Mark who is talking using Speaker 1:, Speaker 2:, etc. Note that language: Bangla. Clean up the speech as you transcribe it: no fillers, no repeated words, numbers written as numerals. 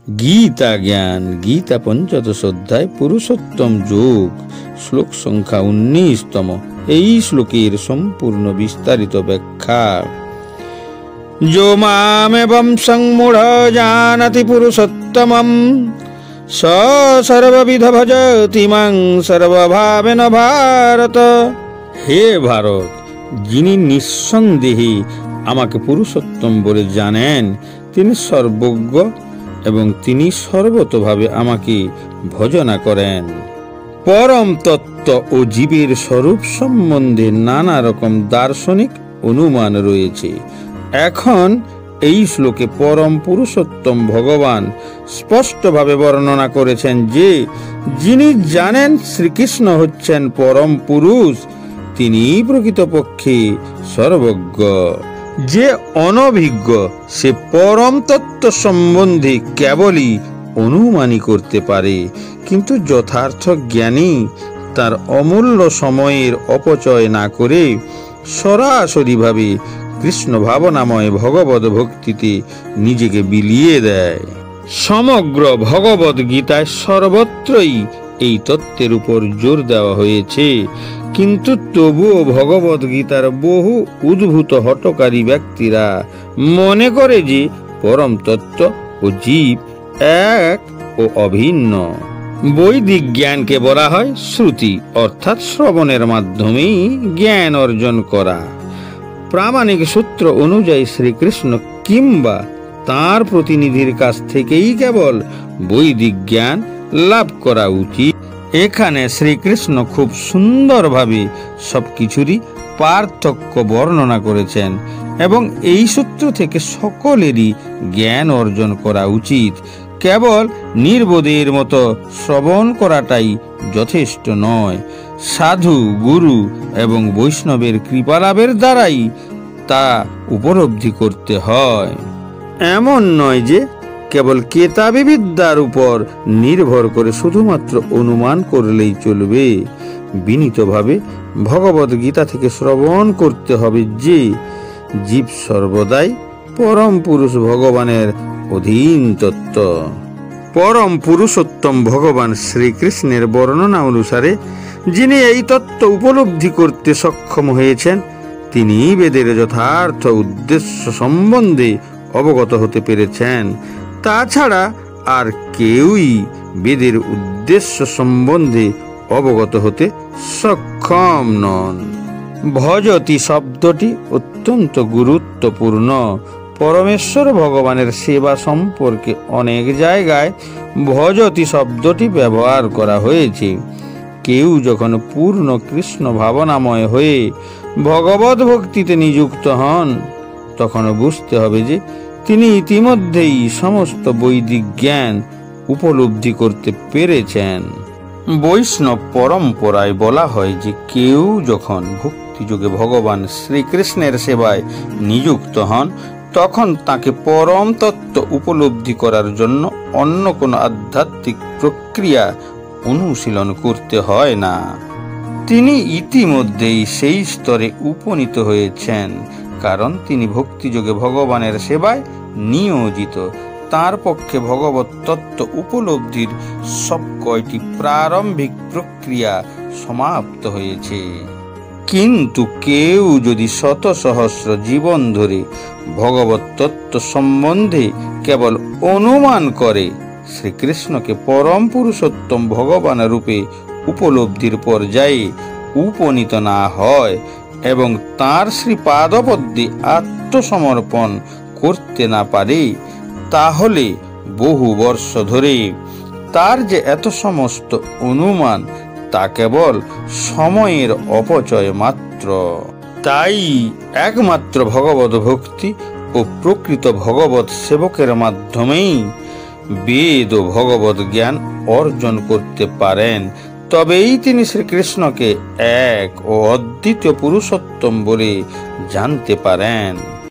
Speaker 1: গীতা জ্ঞান, গীতা পঞ্চদশ অধ্যায়, পুরুষোত্তম যোগ, শ্লোক সংখ্যা 19তম। এই শ্লোকের সম্পূর্ণ বিস্তারিত ব্যাখ্যা। যো মামেবং সংমূঢ় জানাতি পুরুষোত্তমম স সর্ববিধ ভজতি মাং সর্বভাবেন ভারত। হে ভারত, যিনি নিঃসন্দেহে আমাকে পুরুষোত্তম বলে জানেন, তিনি সর্বজ্ঞ এবং তিনি সর্বতভাবে আমাকে ভজনা করেন। পরম তত্ত্ব ও জীবের স্বরূপ সম্বন্ধে নানা রকম দার্শনিক অনুমান রয়েছে। এখন এই শ্লোকে পরম পুরুষোত্তম ভগবান স্পষ্টভাবে বর্ণনা করেছেন যে যিনি জানেন শ্রীকৃষ্ণ হচ্ছেন পরম পুরুষ, তিনিই প্রকৃতপক্ষে সর্বজ্ঞ। যে অনভিজ্ঞ সে পরম তত্ত্ব সম্বন্ধে কেবলই অনুমানই করতে পারে, কিন্তু যথার্থ জ্ঞানী তার অমূল্য সময়ের অপচয় না করে সরাসরিভাবে কৃষ্ণ ভাবনাময় ভগবত ভক্তিতে নিজেকে বিলিয়ে দেয়। সমগ্র ভগবত গীতায় সর্বত্রই এই তত্ত্বের উপর জোর দেওয়া হয়েছে, কিন্তু তবুও ভগবত গীতার বহু উদ্ভূত হঠকারী ব্যক্তিরা মনে করে যে পরম তত্ত্ব ও জীব এক ও অভিন্ন। বৈদিক জ্ঞানকে বলা হয় শ্রুতি, অর্থাৎ শ্রবণের মাধ্যমেই জ্ঞান অর্জন করা। প্রামাণিক সূত্র অনুযায়ী শ্রীকৃষ্ণ কিংবা তাঁর প্রতিনিধির কাছ থেকেই কেবল বৈদিক জ্ঞান লাভ করা উচিত। এখানে শ্রীকৃষ্ণ খুব সুন্দরভাবে সবকিছুরই পার্থক্য বর্ণনা করেছেন এবং এই সূত্র থেকে সকলেরই জ্ঞান অর্জন করা উচিত। কেবল নির্বোধের মতো শ্রবণ করাটাই যথেষ্ট নয়, সাধু, গুরু এবং বৈষ্ণবের কৃপালাভের দ্বারাই তা উপলব্ধি করতে হয়। এমন নয় যে কেবল কেতাবী বিদ্যার উপর নির্ভর করে শুধুমাত্র অনুমান করলেই চলবে। বিনীতভাবে ভগবত গীতা থেকে শ্রবণ করতে হবে যে জীব সর্বদাই পরম পুরুষ ভগবানের অধীন তত্ত্ব। পরম পুরুষোত্তম ভগবান শ্রীকৃষ্ণের বর্ণনা অনুসারে যিনি এই তত্ত্ব উপলব্ধি করতে সক্ষম হয়েছেন, তিনি বেদের যথার্থ উদ্দেশ্য সম্বন্ধে অবগত হতে পেরেছেন। তাছাড়া আর কেউই বেদের উদ্দেশ্য সম্বন্ধে অবগত হতে সক্ষম নন। ভজতি শব্দটি অত্যন্ত গুরুত্বপূর্ণ। পরমেশ্বর ভগবানের সেবা সম্পর্কে অনেক জায়গায় ভজতি শব্দটি ব্যবহার করা হয়েছে। কেউ যখন পূর্ণ কৃষ্ণ ভাবনাময় হয়ে ভগবত ভক্তিতে নিযুক্ত হন, তখন বুঝতে হবে যে তিনি ইতিমধ্যেই সমস্ত বৈদিক জ্ঞান উপলব্ধি করতে পেরেছেন। বৈষ্ণব পরম্পরায় বলা হয় যে কেউ যখন ভক্তিযোগে ভগবান শ্রীকৃষ্ণের সেবায় নিযুক্ত হন, তখন তাকে পরম তত্ত্ব উপলব্ধি করার জন্য অন্য কোনো আধ্যাত্মিক প্রক্রিয়া অনুশীলন করতে হয় না। তিনি ইতিমধ্যেই সেই স্তরে উপনীত হয়েছেন, কারণ তিনি ভক্তিযোগে ভগবানের সেবায় নিয়োজিত। তার পক্ষে ভগবত তত্ত্ব উপলব্ধির সব কয়টি প্রারম্ভিক প্রক্রিয়া সমাপ্ত হয়েছে। কিন্তু কেউ যদি শত সহস্র জীবন ধরে ভগবত তত্ত্ব সম্বন্ধে কেবল অনুমান করে শ্রীকৃষ্ণকে পরম পুরুষোত্তম ভগবান রূপে উপলব্ধির পর্যায়ে উপনীত না হয় এবং তাঁর শ্রীপাদপদ্মে আত্মসমর্পণ করতে না পারে, তাহলে বহু বর্ষ ধরে তার যে এত সমস্ত অনুমান তা কেবল সময়ের অপচয় মাত্র। তাই একমাত্র ভগবত ভক্তি ও প্রকৃত ভগবত সেবকের মাধ্যমেই বেদ ও ভগবত জ্ঞান অর্জন করতে পারেন। তবেই তিনি শ্রীকৃষ্ণকে এক ও অদ্বিতীয় পুরুষোত্তম বলে জানতে পারেন।